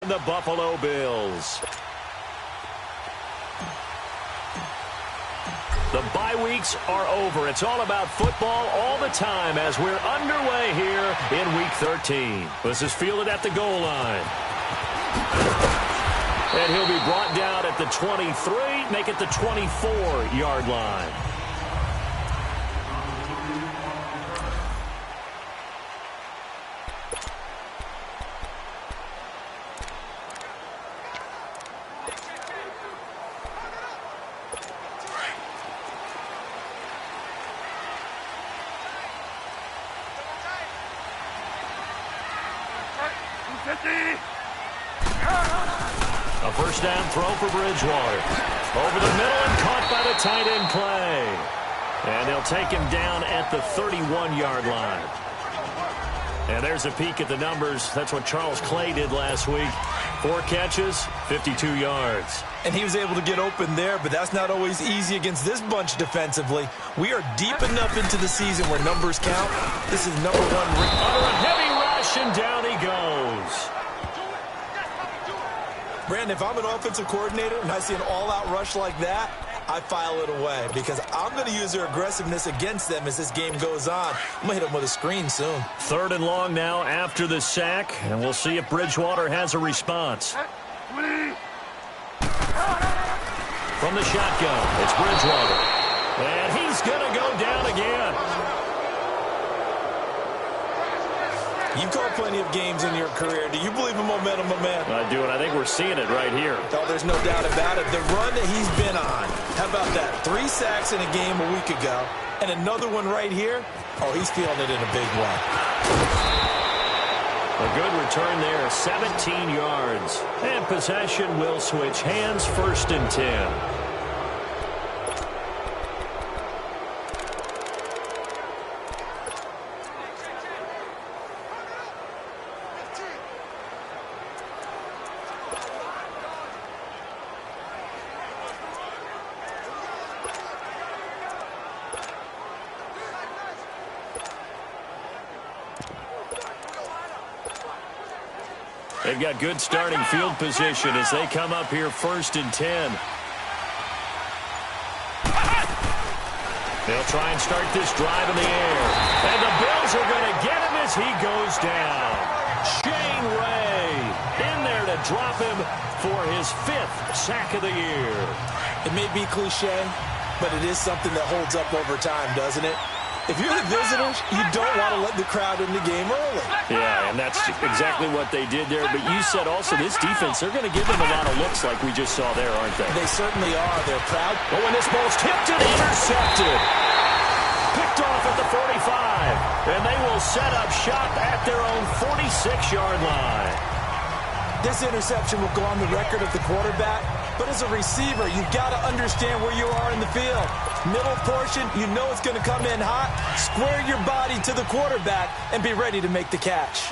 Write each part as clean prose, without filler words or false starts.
the Buffalo Bills. The bye weeks are over. It's all about football all the time as we're underway here in Week 13. This is fielded at the goal line. And he'll be brought down at the 23, make it the 24-yard line. A first down throw for Bridgewater. Over the middle and caught by the tight end play. And they'll take him down at the 31-yard line. And there's a peek at the numbers. That's what Charles Clay did last week. 4 catches, 52 yards. And he was able to get open there, but that's not always easy against this bunch defensively. We are deep enough into the season where numbers count. This is number 1. Under a heavy rush, and down he goes. Brandon, if I'm an offensive coordinator and I see an all-out rush like that, I file it away because I'm going to use their aggressiveness against them as this game goes on. I'm going to hit them with a screen soon. 3rd and long now after the sack, and we'll see if Bridgewater has a response. From the shotgun, it's Bridgewater. And he's going to go down again. You've called plenty of games in your career. Do you believe in momentum, my man? I do, and I think we're seeing it right here. Oh, there's no doubt about it. The run that he's been on. How about that? 3 sacks in a game a week ago, and another one right here. Oh, he's feeling it in a big way. A good return there, 17 yards. And possession will switch hands, 1st and 10. They've got good starting field position as they come up here 1st and 10. They'll try and start this drive in the air. And the Bills are going to get him as he goes down. Shane Ray in there to drop him for his 5th sack of the year. It may be cliche, but it is something that holds up over time, doesn't it? If you're the visitors, you don't want to let the crowd in the game early. Yeah, and that's exactly what they did there. But you said also this defense, they're going to give them a lot of looks like we just saw there, aren't they? They certainly are. They're proud. Oh, and this ball's tipped and intercepted. Picked off at the 45. And they will set up shop at their own 46-yard line. This interception will go on the record of the quarterback. But as a receiver, you've got to understand where you are in the field. Middle portion, you know it's going to come in hot. Square your body to the quarterback and be ready to make the catch.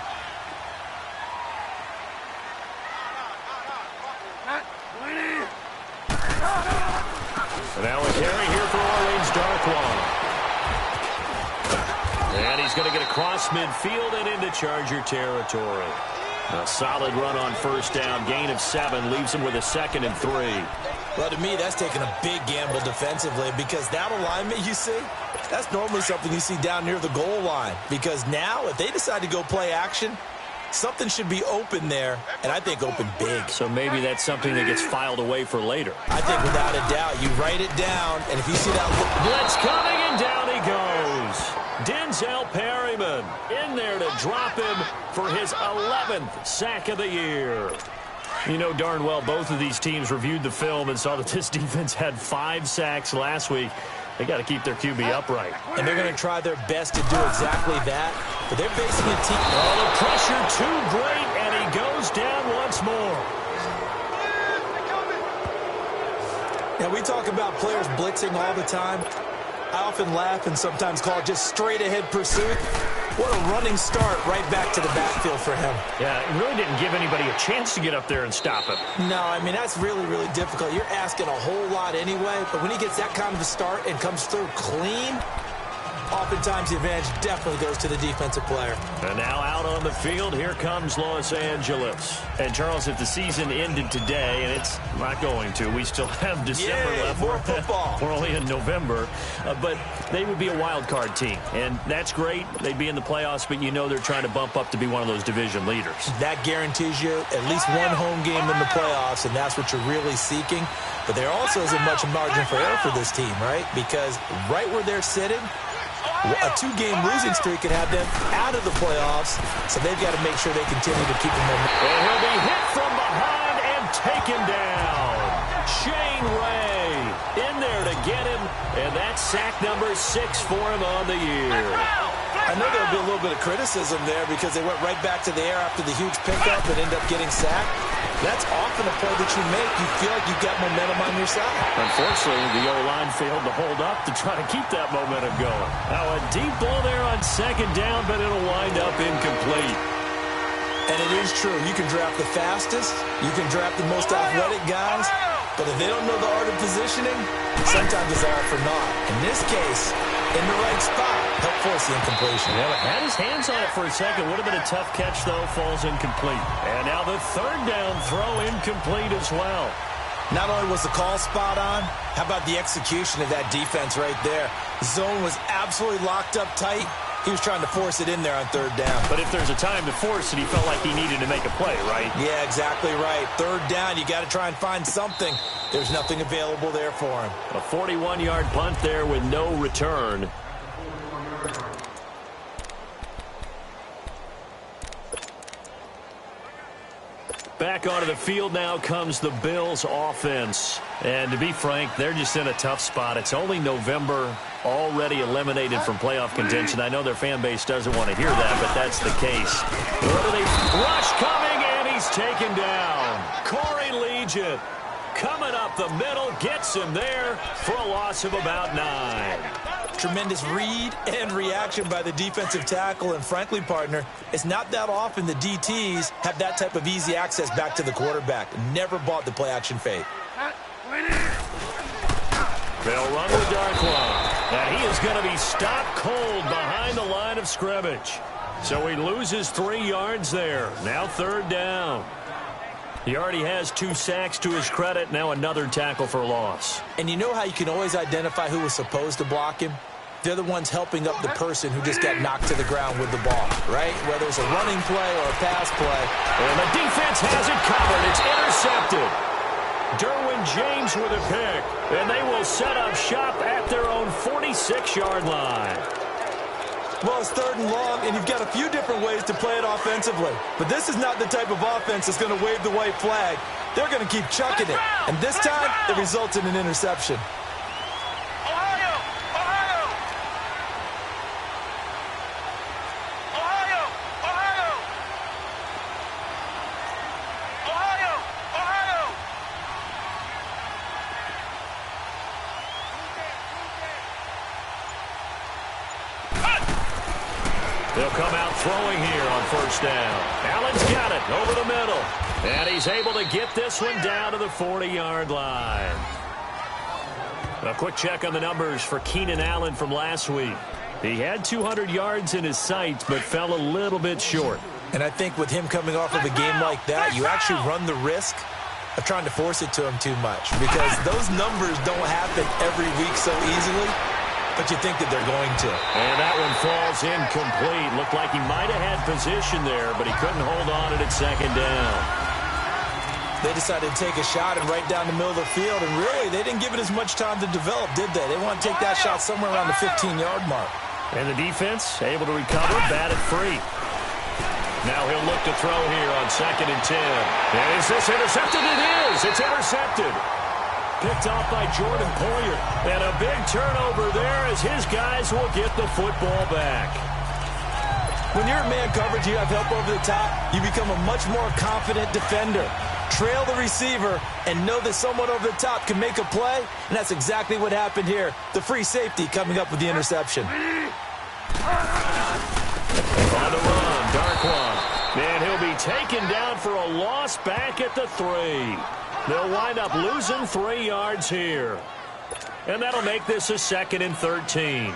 And now a carry here for Orleans Darkwan. And he's going to get across midfield and into Charger territory. A solid run on 1st down. Gain of 7 leaves him with a 2nd and 3. Well, to me, that's taking a big gamble defensively because that alignment you see, that's normally something you see down near the goal line. Because now, if they decide to go play action, something should be open there, and I think open big. So maybe that's something that gets filed away for later. I think without a doubt, you write it down, and if you see that blitz coming, and down he goes. Denzel Perryman in there to drop him for his 11th sack of the year. You know darn well both of these teams reviewed the film and saw that this defense had 5 sacks last week. They got to keep their QB upright. And they're going to try their best to do exactly that. But they're facing a team. Oh, the pressure too great, and he goes down once more. Now, we talk about players blitzing all the time. I often laugh and sometimes call it just straight-ahead pursuit. What a running start right back to the backfield for him. Yeah, it really didn't give anybody a chance to get up there and stop him. No, I mean, that's really, really difficult. You're asking a whole lot anyway, but when he gets that kind of a start and comes through clean, oftentimes the advantage definitely goes to the defensive player. And now out on the field, here comes Los Angeles. And, Charles, if the season ended today, and it's not going to, we still have December left. More football. We're only in November. But they would be a wild card team. And that's great. They'd be in the playoffs, but you know they're trying to bump up to be one of those division leaders. That guarantees you at least one home game in the playoffs, and that's what you're really seeking. But there also isn't much margin for error for this team, right? Because right where they're sitting, a two-game losing streak could have them out of the playoffs, so they've got to make sure they continue to keep them in. And he'll be hit from behind and taken down. Shane Ray in there to get him, and that's sack number 6 for him on the year. I know there'll be a little bit of criticism there because they went right back to the air after the huge pickup and end up getting sacked. That's often a play that you make. You feel like you've got momentum on your side. Unfortunately, the O-line failed to hold up to try to keep that momentum going. Now a deep ball there on second down, but it'll wind up incomplete. And it is true. You can draft the fastest. You can draft the most athletic guys. But if they don't know the art of positioning, sometimes it's all for naught. In this case, in the right spot, help force the incompletion. Yeah, had his hands on it for a second. Would have been a tough catch, though. Falls incomplete. And now the third down throw incomplete as well. Not only was the call spot on, how about the execution of that defense right there? Zone was absolutely locked up tight. He was trying to force it in there on third down. But if there's a time to force it, he felt like he needed to make a play, right? Yeah, exactly right. Third down, you got to try and find something. There's nothing available there for him. A 41-yard punt there with no return. Back onto the field now comes the Bills offense. And to be frank, they're just in a tough spot. It's only November, already eliminated from playoff contention. I know their fan base doesn't want to hear that, but that's the case. What do they? Rush coming, and he's taken down. Corey Legion coming up the middle, gets him there for a loss of about 9. Tremendous read and reaction by the defensive tackle. And frankly, partner, it's not that often the DTs have that type of easy access back to the quarterback. Never bought the play-action fake. They'll run with Darkwan. And he is going to be stopped cold behind the line of scrimmage. So he loses 3 yards there. Now third down. He already has 2 sacks to his credit. Now another tackle for loss. And you know how you can always identify who was supposed to block him? They're the ones helping up the person who just got knocked to the ground with the ball, right? Whether it's a running play or a pass play. And the defense has it covered. It's intercepted. Derwin James with a pick. And they will set up shop at their own 46-yard line. Well, it's third and long, and you've got a few different ways to play it offensively. But this is not the type of offense that's going to wave the white flag. They're going to keep chucking it. And this time, it results in an interception. They'll come out throwing here on first down. Allen's got it over the middle. And he's able to get this one down to the 40-yard line. A quick check on the numbers for Keenan Allen from last week. He had 200 yards in his sights, but fell a little bit short. And I think with him coming off of a game like that, you actually run the risk of trying to force it to him too much. Because those numbers don't happen every week so easily. But you think that they're going to. And that one falls incomplete. Looked like he might have had position there, but he couldn't hold on at second down. They decided to take a shot and right down the middle of the field, and really, they didn't give it as much time to develop, did they? They want to take that shot somewhere around the 15-yard mark. And the defense able to recover, batted free. Now he'll look to throw here on 2nd and 10. And is this intercepted? It is. It's intercepted. Picked off by Jordan Poyer. And a big turnover there as his guys will get the football back. When you're in man coverage, you have help over the top, you become a much more confident defender. Trail the receiver and know that someone over the top can make a play, and that's exactly what happened here. The free safety coming up with the interception. On the run, Darkwan. And he'll be taken down for a loss back at the 3. They'll wind up losing 3 yards here. And that'll make this a 2nd and 13.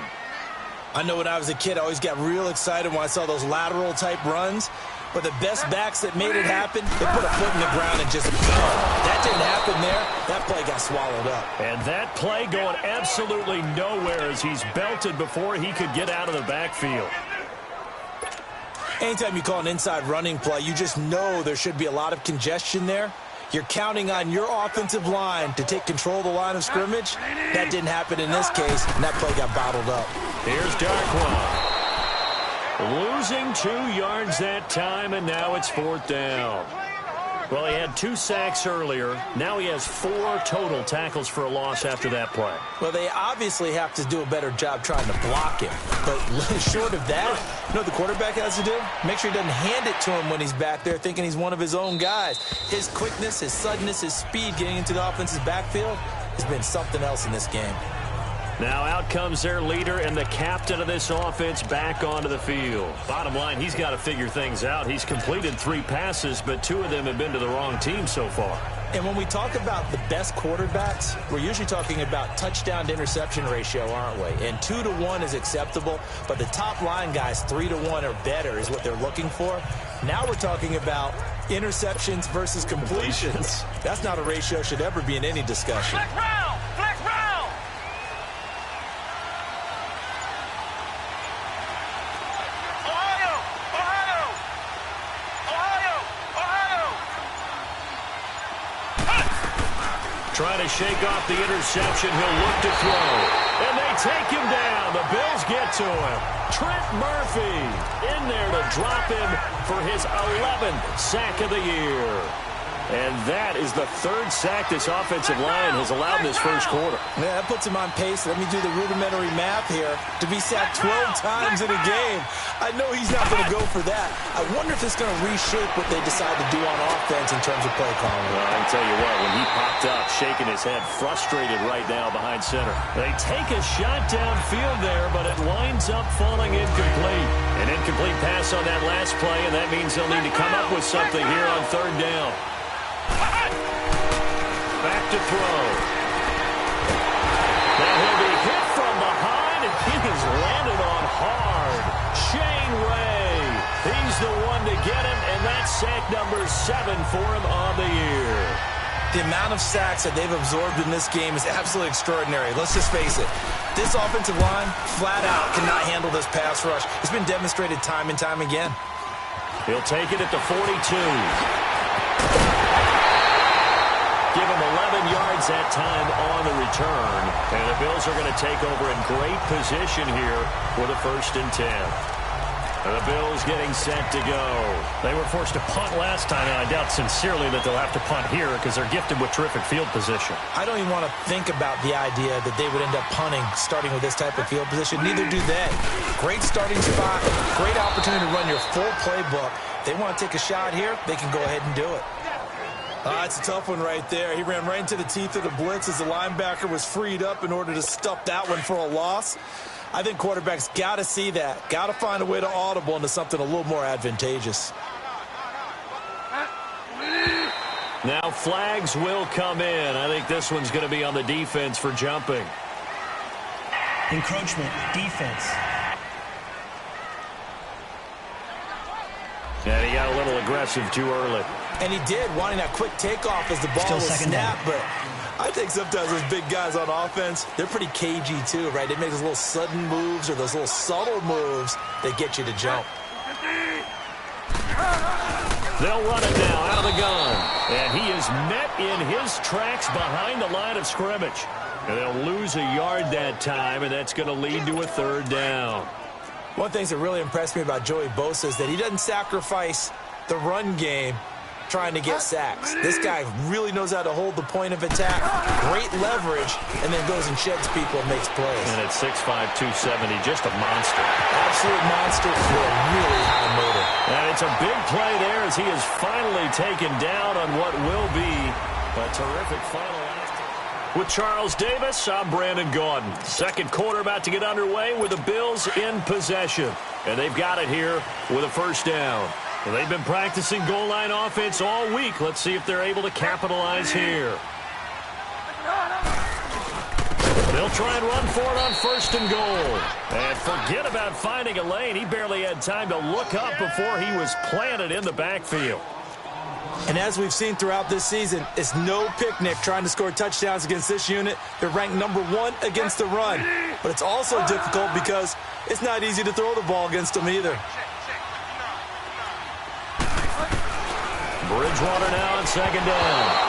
I know when I was a kid, I always got real excited when I saw those lateral-type runs. But the best backs that made it happen, they put a foot in the ground and just boom. That didn't happen there. That play got swallowed up. And that play going absolutely nowhere as he's belted before he could get out of the backfield. Anytime you call an inside running play, you just know there should be a lot of congestion there. You're counting on your offensive line to take control of the line of scrimmage. That didn't happen in this case, and that play got bottled up. Here's Darkwa. Losing 2 yards that time, and now it's 4th down. Well, he had 2 sacks earlier. Now he has 4 total tackles for a loss after that play. Well, they obviously have to do a better job trying to block him. But short of that, you know what the quarterback has to do? Make sure he doesn't hand it to him when he's back there thinking he's one of his own guys. His quickness, his suddenness, his speed getting into the offense's backfield has been something else in this game. Now out comes their leader and the captain of this offense back onto the field. Bottom line, he's got to figure things out. He's completed 3 passes, but 2 of them have been to the wrong team so far. And when we talk about the best quarterbacks, we're usually talking about touchdown to interception ratio, aren't we? And 2 to 1 is acceptable, but the top line guys, 3 to 1 or better is what they're looking for. Now we're talking about interceptions versus completions. That's not a ratio should ever be in any discussion. Flex round! Flex round! Ohio! Ohio! Ohio! Ohio! Trying to shake off the interception. He'll look to throw. And they take him down. The Bills get to him. Trent Murphy in there to drop him for his 11th sack of the year. And that is the 3rd sack this offensive line has allowed in this first quarter. Yeah, that puts him on pace. Let me do the rudimentary math here. To be sacked 12 times in a game, I know he's not going to go for that. I wonder if it's going to reshape what they decide to do on offense in terms of play calling. Well, I can tell you what, when he popped up, shaking his head, frustrated right now behind center. They take a shot downfield there, but it winds up falling incomplete. An incomplete pass on that last play, and that means they'll need to come up with something here on 3rd down. Back to throw. Now he'll be hit from behind, and he is landed on hard. Shane Ray, he's the one to get him, and that's sack number 7 for him on the year. The amount of sacks that they've absorbed in this game is absolutely extraordinary. Let's just face it. This offensive line, flat out, cannot handle this pass rush. It's been demonstrated time and time again. He'll take it at the 42. Give him 11 yards that time on the return. And the Bills are going to take over in great position here for the 1st and 10. And the Bills getting set to go. They were forced to punt last time, and I doubt sincerely that they'll have to punt here because they're gifted with terrific field position. I don't even want to think about the idea that they would end up punting starting with this type of field position. Neither do they. Great starting spot, great opportunity to run your full playbook. They want to take a shot here, they can go ahead and do it. It's a tough one right there. He ran right into the teeth of the blitz as the linebacker was freed up in order to stuff that one for a loss. I think quarterbacks got to see that. Got to find a way to audible into something a little more advantageous. Now flags will come in. I think this one's going to be on the defense for jumping. Encroachment, defense. And he got a little aggressive too early. And he did, wanting that quick takeoff as the ball was snapped. But I think sometimes those big guys on offense, they're pretty cagey too, right? They make those little sudden moves or those little subtle moves that get you to jump. They'll run it now out of the gun. And he is met in his tracks behind the line of scrimmage. And they'll lose a yard that time, and that's going to lead to a 3rd down. One of the things that really impressed me about Joey Bosa is that he doesn't sacrifice the run game trying to get sacks. This guy really knows how to hold the point of attack, great leverage, and then goes and sheds people and makes plays. And at 6'5", 270, just a monster. Absolute monster for a really high motor. And it's a big play there as he is finally taken down on what will be a terrific final act. With Charles Davis, I'm Brandon Gaudin. Second quarter about to get underway with the Bills in possession. And they've got it here with a 1st down. Well, they've been practicing goal line offense all week. Let's see if they're able to capitalize here. They'll try and run for it on 1st and goal. And forget about finding a lane. He barely had time to look up before he was planted in the backfield. And as we've seen throughout this season, it's no picnic trying to score touchdowns against this unit. They're ranked #1 against the run. But it's also difficult because it's not easy to throw the ball against them either. Bridgewater now on 2nd down.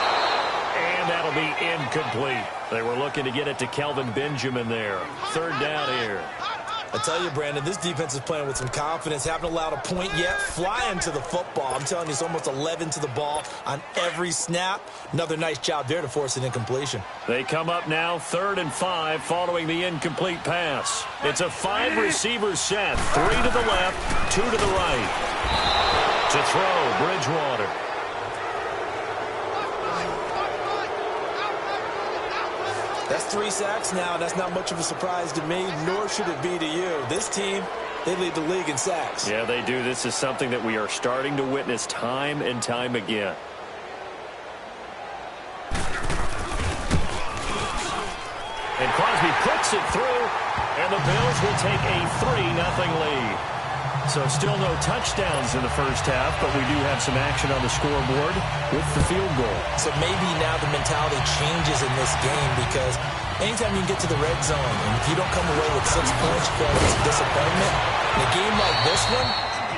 And that'll be incomplete. They were looking to get it to Kelvin Benjamin there. 3rd down here. I tell you, Brandon, this defense is playing with some confidence. Haven't allowed a point yet. Flying to the football. I'm telling you, it's almost 11 to the ball on every snap. Another nice job there to force an incompletion. They come up now 3rd and 5 following the incomplete pass. It's a 5-receiver set. 3 to the left, 2 to the right. To throw, Bridgewater. That's 3 sacks now. That's not much of a surprise to me, nor should it be to you. This team, they lead the league in sacks. Yeah, they do. This is something that we are starting to witness time and time again. And Crosby puts it through, and the Bills will take a 3-0 lead. So still no touchdowns in the first half, but we do have some action on the scoreboard with the field goal. So maybe now the mentality changes in this game because anytime you get to the red zone, and if you don't come away with 6 points, you feel like it's a disappointment. In a game like this one,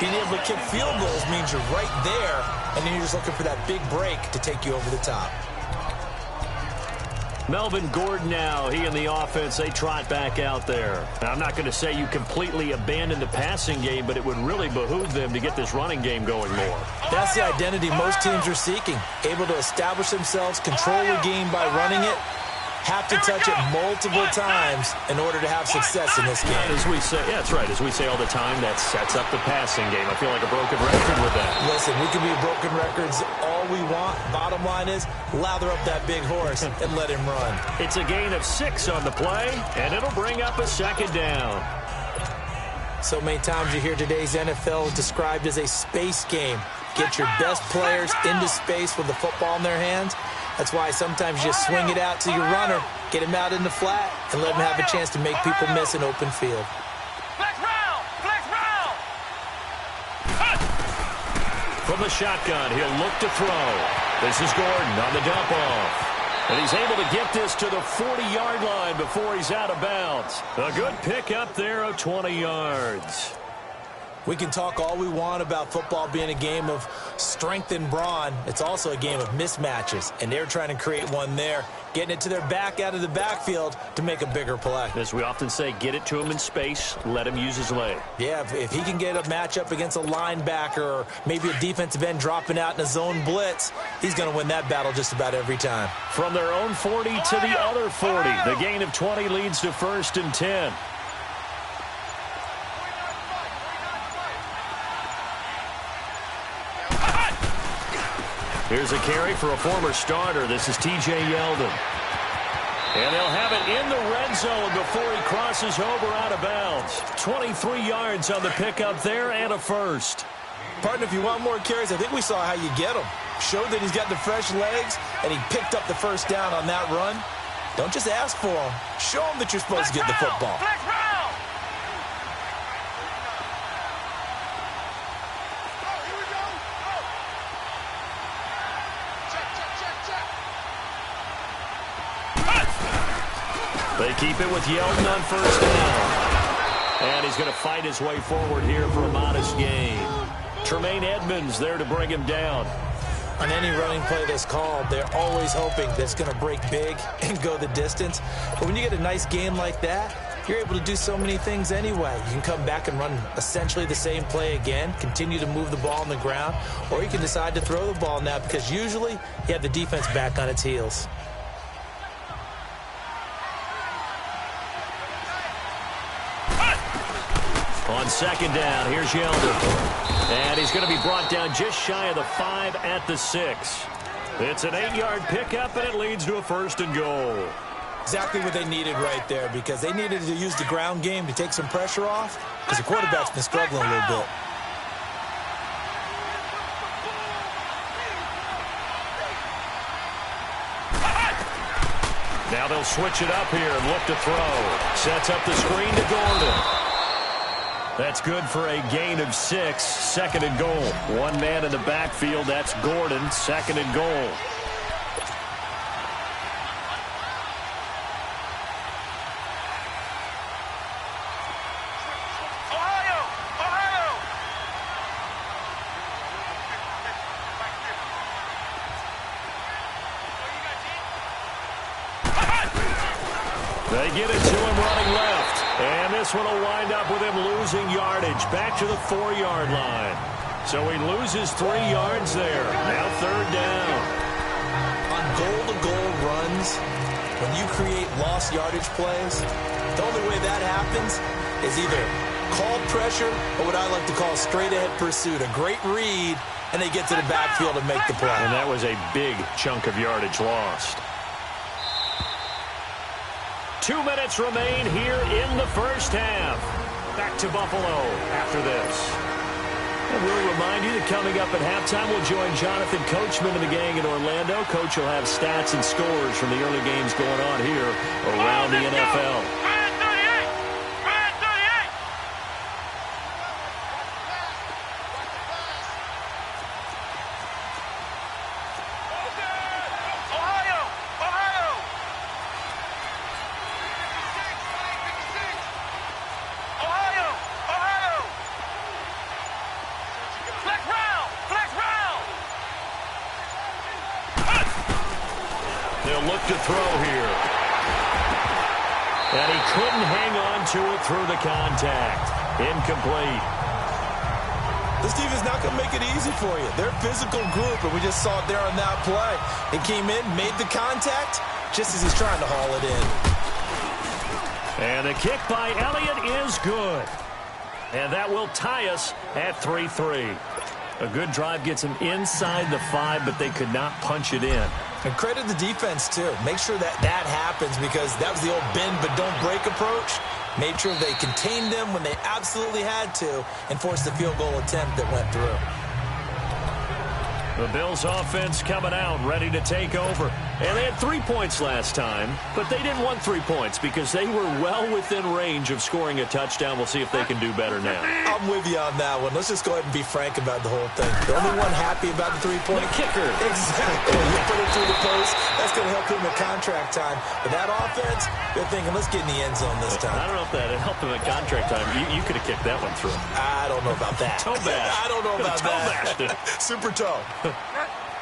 being able to kick field goals means you're right there, and then you're just looking for that big break to take you over the top. Melvin Gordon now, he and the offense, they trot back out there. Now, I'm not going to say you completely abandon the passing game, but it would really behoove them to get this running game going more. That's the identity most teams are seeking. Able to establish themselves, control the game by running it, have to touch it multiple times in order to have success in this game. And as we say, yeah, that's right. As we say all the time, that sets up the passing game. I feel like a broken record with that. Listen, we can be broken records all we want. Bottom line is, lather up that big horse and let him run. It's a gain of 6 on the play, and it'll bring up a 2nd down. So many times you hear today's NFL described as a space game. Get your best players into space with the football in their hands. That's why sometimes you just swing it out to your runner, get him out in the flat, and let him have a chance to make people miss an open field. Flex round! Flex round! From the shotgun, he'll look to throw. This is Gordon on the dump off. And he's able to get this to the 40-yard line before he's out of bounds. A good pickup there of 20 yards. We can talk all we want about football being a game of strength and brawn. It's also a game of mismatches, and they're trying to create one there, getting it to their back out of the backfield to make a bigger play. As we often say, get it to him in space, let him use his leg. Yeah, if he can get a matchup against a linebacker or maybe a defensive end dropping out in a zone blitz, he's going to win that battle just about every time. From their own 40 to the other 40, the gain of 20 leads to 1st and 10. Here's a carry for a former starter. This is T.J. Yeldon. And they'll have it in the red zone before he crosses over out of bounds. 23 yards on the pickup there and a 1st. Partner, if you want more carries, I think we saw how you get him. Showed that he's got the fresh legs, and he picked up the 1st down on that run. Don't just ask for him. Show him that you're supposed to get the football. Flex round! They keep it with Yeldon on 1st down. And he's going to fight his way forward here for a modest gain. Tremaine Edmonds there to bring him down. On any running play that's called, they're always hoping that it's going to break big and go the distance. But when you get a nice game like that, you're able to do so many things anyway. You can come back and run essentially the same play again, continue to move the ball on the ground, or you can decide to throw the ball now because usually you have the defense back on its heels. On 2nd down, here's Yeldon. And he's going to be brought down just shy of the 5 at the 6. It's an 8-yard pickup, and it leads to a 1st and goal. Exactly what they needed right there because they needed to use the ground game to take some pressure off because the quarterback's been struggling a little bit. Now they'll switch it up here and look to throw. Sets up the screen to Gordon. That's good for a gain of 6, second and goal. One man in the backfield, that's Gordon, second and goal. They get it to him running left. And this one will wind up with him losing yardage back to the 4-yard line. So he loses 3 yards there. Now third down. On goal-to-goal runs, when you create lost yardage plays, the only way that happens is either called pressure or what I like to call straight-ahead pursuit. A great read, and they get to the backfield and make the play. And that was a big chunk of yardage lost. 2 minutes remain here in the first half. Back to Buffalo after this. And we'll remind you that coming up at halftime, we'll join Jonathan Coachman and the gang in Orlando. Coach will have stats and scores from the early games going on here around the NFL. To throw here. And he couldn't hang on to it through the contact. Incomplete. This defense is not going to make it easy for you. They're a physical group, and we just saw it there on that play. He came in, made the contact, just as he's trying to haul it in. And the kick by Elliott is good. And that will tie us at 3-3. A good drive gets him inside the 5, but they could not punch it in. And credit the defense, too. Make sure that happens, because that was the old bend but don't break approach. Made sure they contained them when they absolutely had to and forced the field goal attempt that went through. The Bills offense coming out, ready to take over. And they had 3 points last time, but they didn't want 3 points because they were well within range of scoring a touchdown. We'll see if they can do better now. I'm with you on that one. Let's just go ahead and be frank about the whole thing. The only one happy about the 3-point kicker. Exactly. You put it through the post. That's going to help him at contract time. But that offense, they're thinking, let's get in the end zone this time. I don't know if that helped him at contract time. You could have kicked that one through. I don't know about that. Toe bash. I don't know about that. Super toe.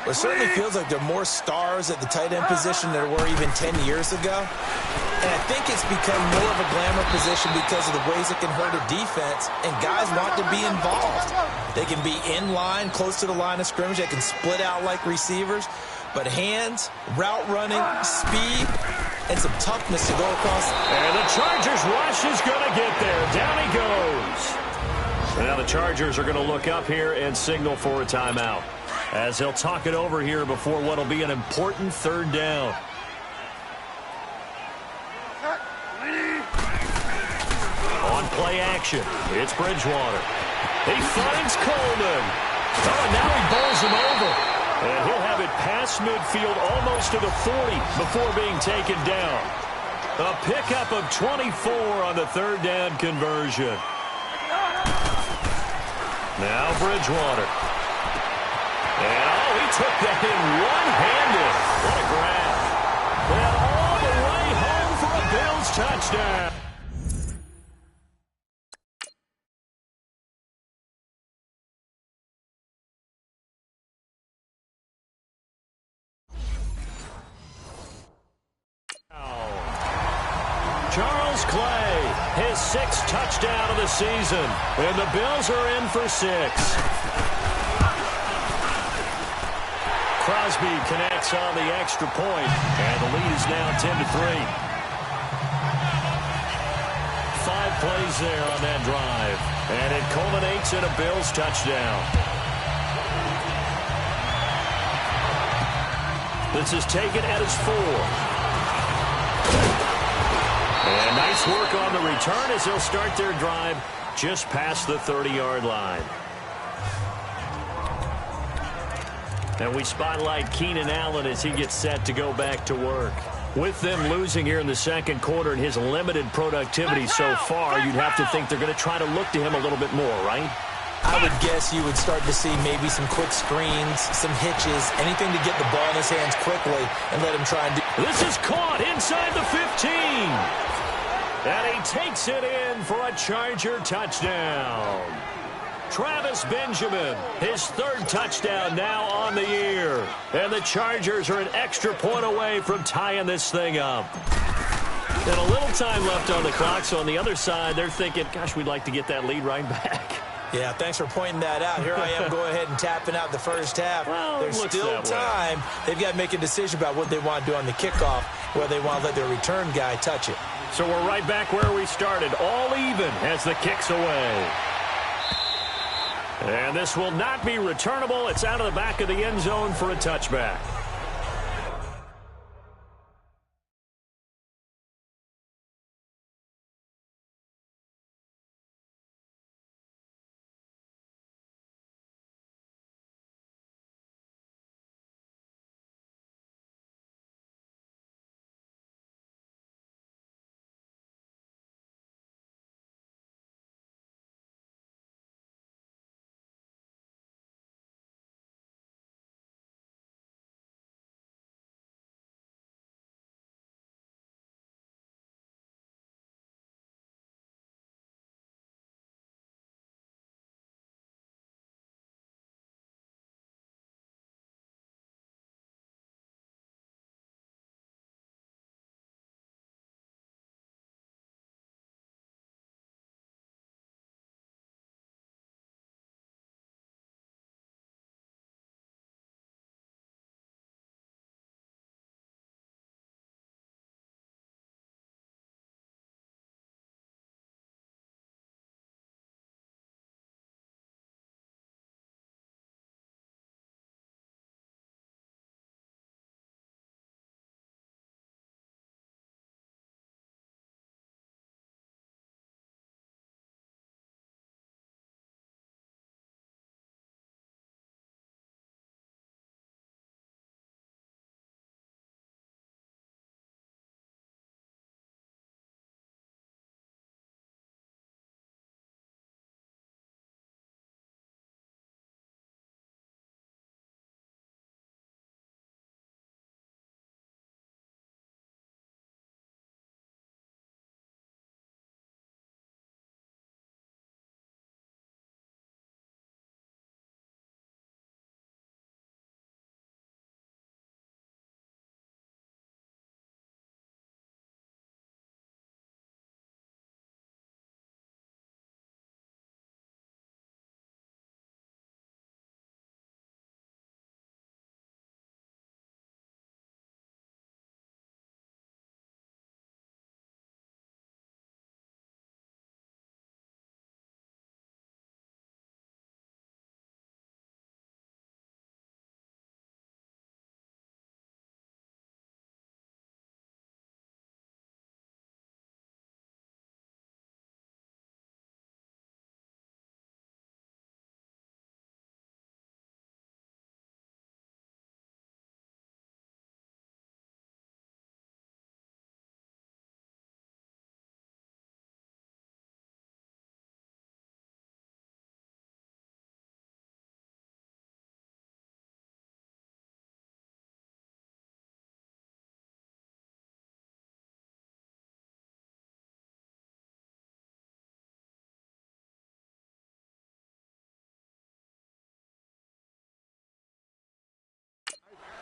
Well, it certainly feels like there are more stars at the tight end position than there were even 10 years ago. And I think it's become more of a glamour position because of the ways it can hurt a defense, and guys want to be involved. They can be in line, close to the line of scrimmage. They can split out like receivers. But hands, route running, speed, and some toughness to go across. And the Chargers rush is going to get there. Down he goes. Now the Chargers are going to look up here and signal for a timeout, as they'll talk it over here before what will be an important third down. On play action, it's Bridgewater. He finds Coleman. Oh, and now he bowls him over. And he'll have it past midfield almost to the 40 before being taken down. A pickup of 24 on the third down conversion. Now Bridgewater. And, oh, he took that in one-handed. What a grab. And all the way home for a Bills touchdown. Charles Clay, his 6th touchdown of the season. And the Bills are in for 6. Crosby connects on the extra point, and the lead is now 10-3. 5 plays there on that drive, and it culminates in a Bills touchdown. This is taken at its 4. And nice work on the return as they'll start their drive just past the 30-yard line. And we spotlight Keenan Allen as he gets set to go back to work. With them losing here in the second quarter and his limited productivity so far, you'd have to think they're going to try to look to him a little bit more, right? I would guess you would start to see maybe some quick screens, some hitches, anything to get the ball in his hands quickly and let him try and do. This is caught inside the 15. And he takes it in for a Charger touchdown. Travis Benjamin, his third touchdown now on the year. And the Chargers are an extra point away from tying this thing up. And a little time left on the clock, so on the other side, they're thinking, gosh, we'd like to get that lead right back. Yeah, thanks for pointing that out. Here I am going ahead and tapping out the first half. Well, there's still time. They've got to make a decision about what they want to do on the kickoff, whether they want to let their return guy touch it. So we're right back where we started, all even as the kick's away. And this will not be returnable. It's out of the back of the end zone for a touchback.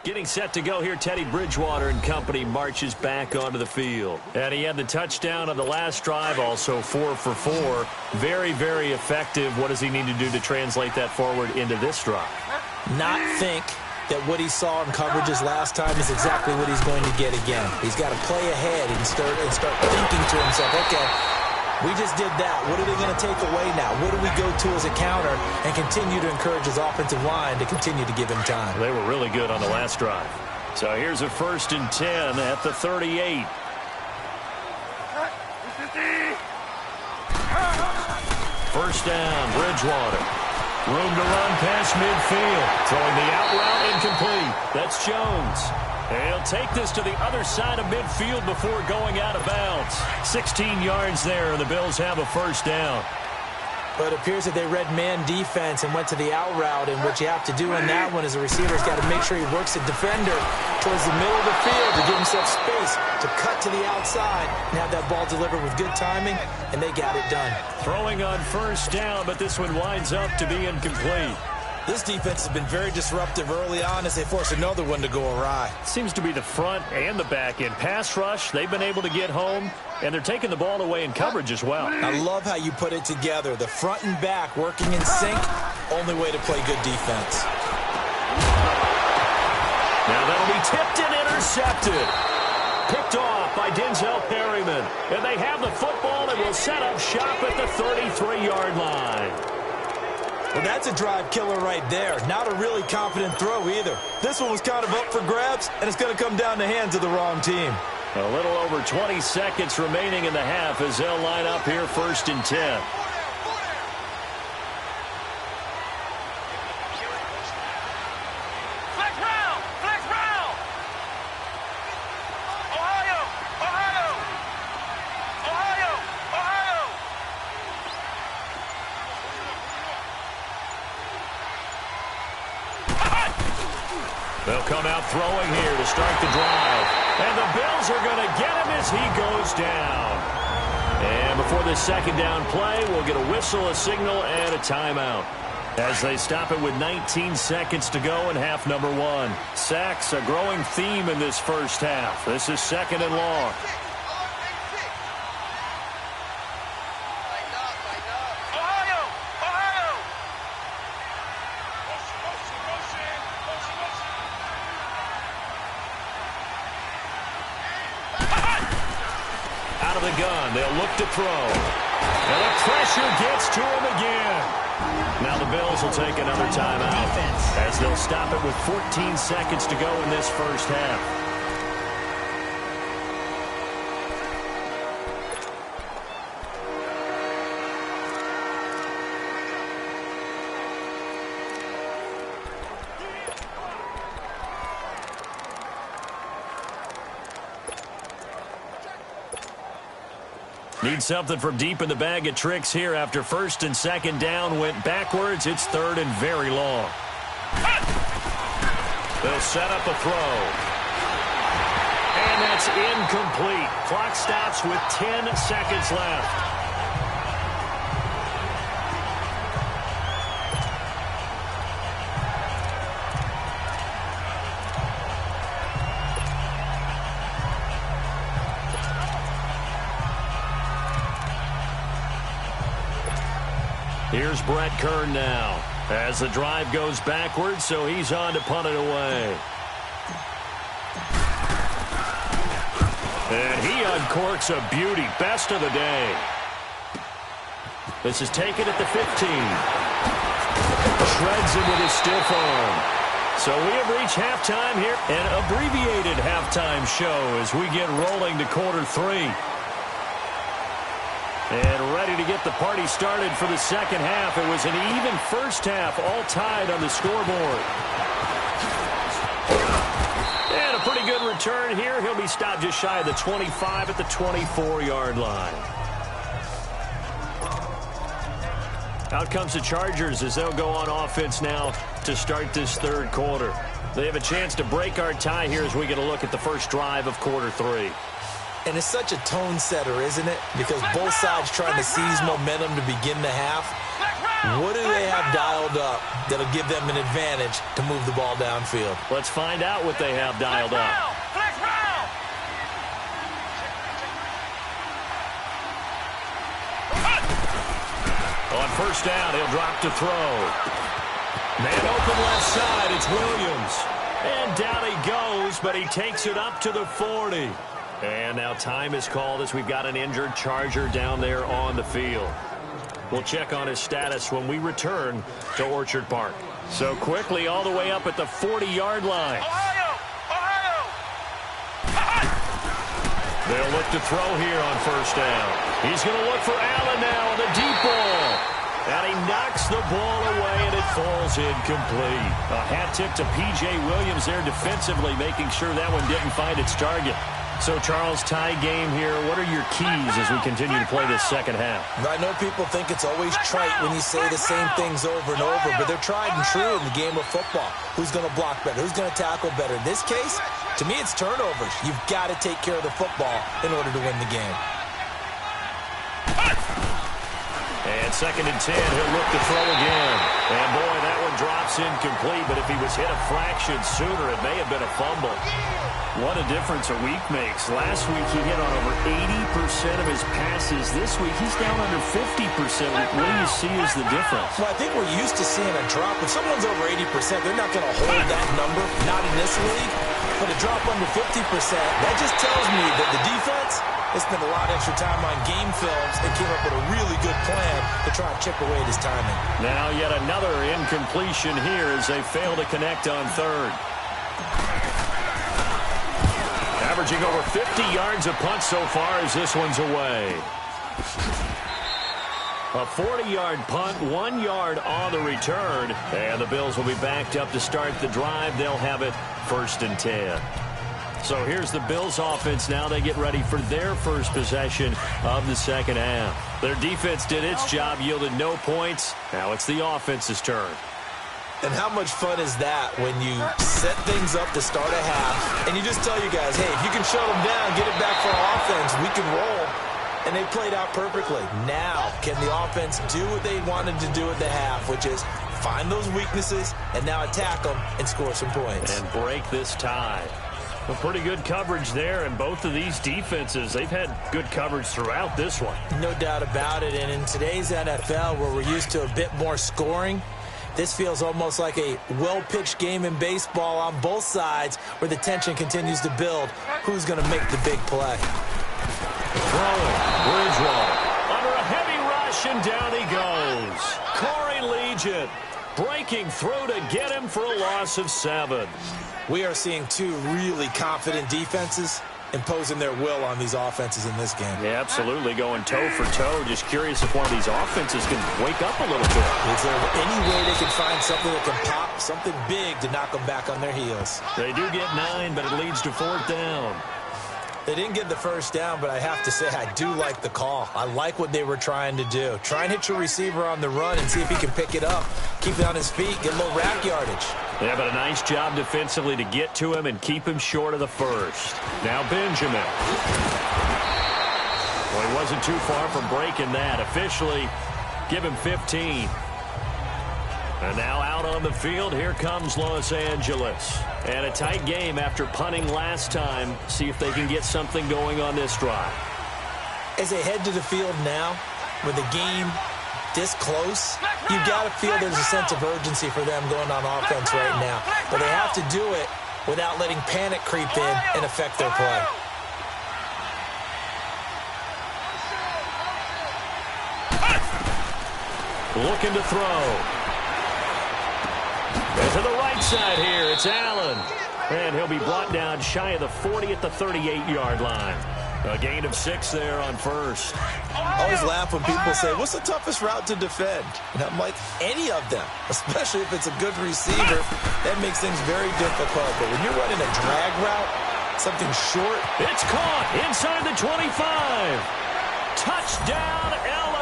Getting set to go here, Teddy Bridgewater and company marches back onto the field. And he had the touchdown on the last drive, also 4 for 4. Very, very effective. What does he need to do to translate that forward into this drive? Not think that what he saw in coverages last time is exactly what he's going to get again. He's got to play ahead and start thinking to himself, okay, we just did that. What are they going to take away now? What do we go to as a counter and continue to encourage his offensive line to continue to give him time? They were really good on the last drive. So here's a 1st and 10 at the 38. First down, Bridgewater. Room to run past midfield. Throwing the out route incomplete. That's Jones. He'll take this to the other side of midfield before going out of bounds. 16 yards there, and the Bills have a first down. But it appears that they read man defense and went to the out route, and what you have to do in that one is the receiver's got to make sure he works the defender towards the middle of the field to give himself space to cut to the outside and have that ball delivered with good timing, and they got it done. Throwing on first down, but this one winds up to be incomplete. This defense has been very disruptive early on as they force another one to go awry. Seems to be the front and the back end. Pass rush, they've been able to get home, and they're taking the ball away in coverage as well. I love how you put it together. The front and back working in sync, only way to play good defense. Now that'll be tipped and intercepted. Picked off by Denzel Perryman. And they have the football and will set up shop at the 33-yard line. Well, that's a drive killer right there. Not a really confident throw either. This one was kind of up for grabs, and it's going to come down the hands of the wrong team. A little over 20 seconds remaining in the half as they'll line up here 1st and 10. They'll come out throwing here to start the drive. And the Bills are going to get him as he goes down. And before the second down play, we'll get a whistle, a signal, and a timeout. As they stop it with 19 seconds to go in half number 1. Sacks, a growing theme in this first half. This is 2nd and long. The gun. They'll look to throw. And the pressure gets to him again. Now the Bills will take another timeout as they'll stop it with 14 seconds to go in this first half. Need something from deep in the bag of tricks here after 1st and 2nd down went backwards. It's 3rd and very long. They'll set up a throw. And that's incomplete. Clock stops with 10 seconds left. Here's Brett Kern now as the drive goes backwards, so he's on to punt it away. And he uncorks a beauty. Best of the day. This is taken at the 15. Shreds him with his stiff arm. So we have reached halftime here. An abbreviated halftime show as we get rolling to quarter 3. And ready to get the party started for the second half. It was an even first half, all tied on the scoreboard. And a pretty good return here. He'll be stopped just shy of the 25 at the 24-yard line. Out comes the Chargers as they'll go on offense now to start this 3rd quarter. They have a chance to break our tie here as we get a look at the first drive of quarter 3. And it's such a tone setter, isn't it? Because both sides trying to seize momentum to begin the half. What do they have dialed up that'll give them an advantage to move the ball downfield? Let's find out what they have dialed up. On first down, he'll drop to throw. Man open left side, it's Williams. And down he goes, but he takes it up to the 40. And now time is called as we've got an injured Charger down there on the field. We'll check on his status when we return to Orchard Park. So quickly all the way up at the 40-yard line. They'll look to throw here on first down. He's going to look for Allen now on the deep ball. And he knocks the ball away, and it falls incomplete. A hat tip to P.J. Williams there defensively, making sure that one didn't find its target. So, Charles, tie game here. What are your keys as we continue to play this second half? I know people think it's always trite when you say the same things over and over, but they're tried and true in the game of football. Who's going to block better? Who's going to tackle better? In this case, to me, it's turnovers. You've got to take care of the football in order to win the game. And 2nd and 10, he'll look to throw again. And, boy, that one drops incomplete, but if he was hit a fraction sooner, it may have been a fumble. What a difference a week makes. Last week, he hit on over 80% of his passes. This week, he's down under 50%. What do you see as the difference? Well, I think we're used to seeing a drop. If someone's over 80%, they're not going to hold that number, not in this league. But a drop under 50%, that just tells me that the defense has spent a lot of extra time on game films and came up with a really good plan to try and chip away at his timing. Now yet another incompletion here as they fail to connect on 3rd. Averaging over 50 yards a punt so far as this one's away. A 40-yard punt, 1 yard on the return. And the Bills will be backed up to start the drive. They'll have it 1st and 10. So here's the Bills offense now. They get ready for their first possession of the second half. Their defense did its job, yielded no points. Now it's the offense's turn. And how much fun is that when you set things up to start a half and you just tell you guys, hey, if you can shut them down, get it back for our offense, we can roll. And they played out perfectly. Now, can the offense do what they wanted to do at the half, which is find those weaknesses and now attack them and score some points. And break this tie. Well, pretty good coverage there, and both of these defenses, they've had good coverage throughout this one. No doubt about it, and in today's NFL, where we're used to a bit more scoring, this feels almost like a well-pitched game in baseball on both sides where the tension continues to build. Who's going to make the big play? Throwing, Bridgewater, under a heavy rush, and down he goes. Corey Legion breaking through to get him for a loss of 7. We are seeing two really confident defenses imposing their will on these offenses in this game. Yeah, absolutely, going toe for toe. Just curious if one of these offenses can wake up a little bit. Is there any way they can find something that can pop, something big to knock them back on their heels? They do get 9, but it leads to 4th down. They didn't get the first down, but I have to say I do like the call. I like what they were trying to do. Try and hit your receiver on the run and see if he can pick it up. Keep it on his feet, get a little rack yardage. Yeah, but a nice job defensively to get to him and keep him short of the first. Now Benjamin. Well, he wasn't too far from breaking that. Officially, give him 15. And now out on the field, here comes Los Angeles. And a tight game after punting last time. See if they can get something going on this drive. As they head to the field now, with the game this close, you've got to feel there's a sense of urgency for them going on offense right now. But they have to do it without letting panic creep in and affect their play. Looking to throw. And to the right side here, it's Allen. And he'll be brought down shy of the 40 at the 38-yard line. A gain of 6 there on first. I always laugh when people say, what's the toughest route to defend? And I'm like, any of them, especially if it's a good receiver. That makes things very difficult. But when you're running a drag route, something short. It's caught inside the 25. Touchdown, L.A.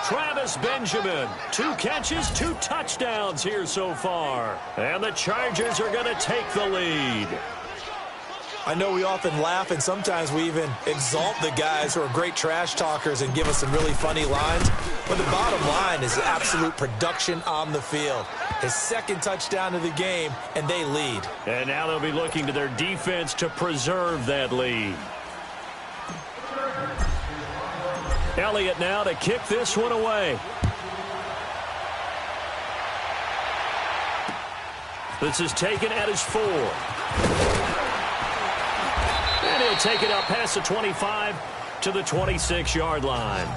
Travis Benjamin, 2 catches, 2 touchdowns here so far. And the Chargers are going to take the lead. I know we often laugh, and sometimes we even exalt the guys who are great trash talkers and give us some really funny lines. But the bottom line is absolute production on the field. His 2nd touchdown of the game, and they lead. And now they'll be looking to their defense to preserve that lead. Elliott now to kick this one away. This is taken at his 4. And he'll take it up past the 25 to the 26-yard line.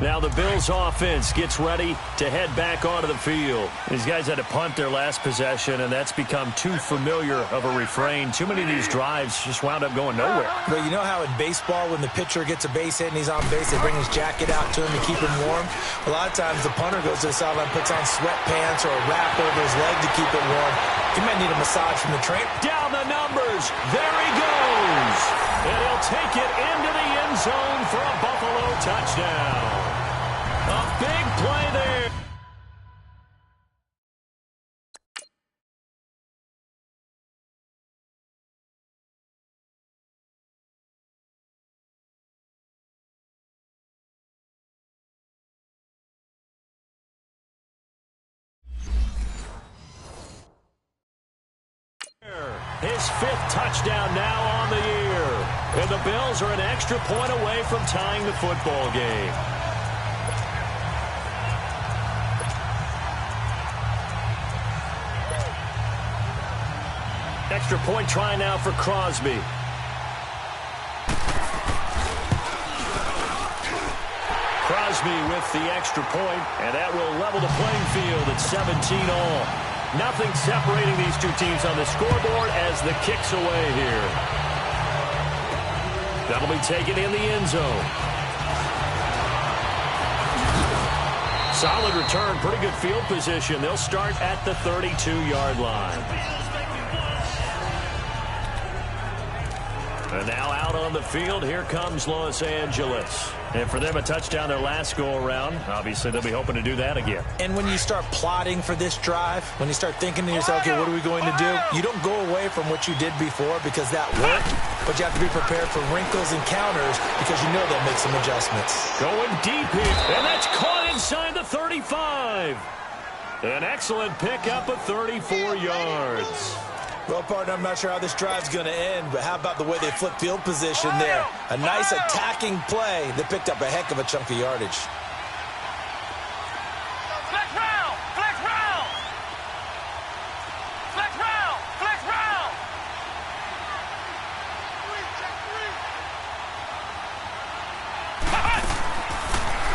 Now the Bills offense gets ready to head back onto the field. These guys had to punt their last possession, and that's become too familiar of a refrain. Too many of these drives just wound up going nowhere. Well, you know how in baseball, when the pitcher gets a base hit and he's on base, they bring his jacket out to him to keep him warm? A lot of times the punter goes to the sideline, puts on sweatpants or a wrap over his leg to keep it warm. He might need a massage from the trainer. Down the numbers. There he goes. And he'll take it into the end zone for a Buffalo touchdown. A big play there. His 5th touchdown now on the year. And the Bills are an extra point away from tying the football game. Extra point try now for Crosby. Crosby with the extra point, and that will level the playing field at 17-all. Nothing separating these two teams on the scoreboard as the kick's away here. That'll be taken in the end zone. Solid return, pretty good field position. They'll start at the 32-yard line. And now out on the field, here comes Los Angeles. And for them, a touchdown their last go-around. Obviously, they'll be hoping to do that again. And when you start plotting for this drive, when you start thinking to yourself, okay, what are we going to do? You don't go away from what you did before because that worked, but you have to be prepared for wrinkles and counters because you know they'll make some adjustments. Going deep here, and that's caught inside the 35. An excellent pickup of 34 yards. Well, partner, I'm not sure how this drive's going to end, but how about the way they flip field position there? A nice attacking play that picked up a heck of a chunk of yardage. Flex round! Flex round! Flex round! Flex round!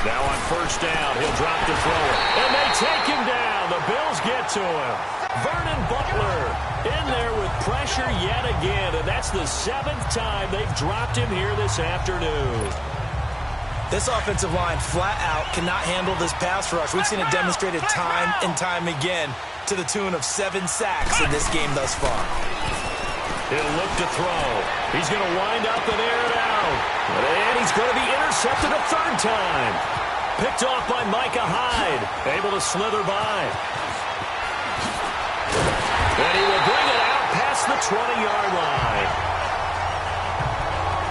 Now on first down, he'll drop the thrower. And they take him down. The Bills get to him. Vernon Butler in there with pressure yet again, and that's the 7th time they've dropped him here this afternoon. This offensive line flat out cannot handle this pass rush. We've seen it demonstrated time and time again to the tune of 7 sacks in this game thus far. He'll look to throw. He's going to wind up and air it out. And he's going to be intercepted a 3rd time. Picked off by Micah Hyde. Able to slither by. And he will bring it out past the 20-yard line.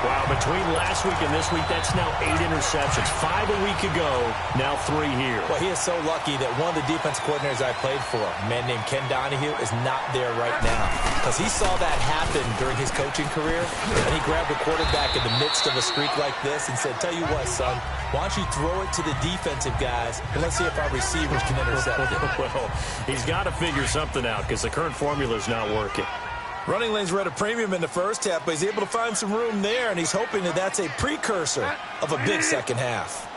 Wow, between last week and this week, that's now 8 interceptions. 5 a week ago, now 3 here. Well, he is so lucky that one of the defense coordinators I played for, a man named Ken Donahue, is not there right now. Because he saw that happen during his coaching career, and he grabbed a quarterback in the midst of a streak like this and said, tell you what, son, why don't you throw it to the defensive guys, and let's see if our receivers can intercept it. Well, he's got to figure something out because the current formula is not working. Running lanes were at a premium in the first half, but he's able to find some room there, and he's hoping that that's a precursor of a big second half.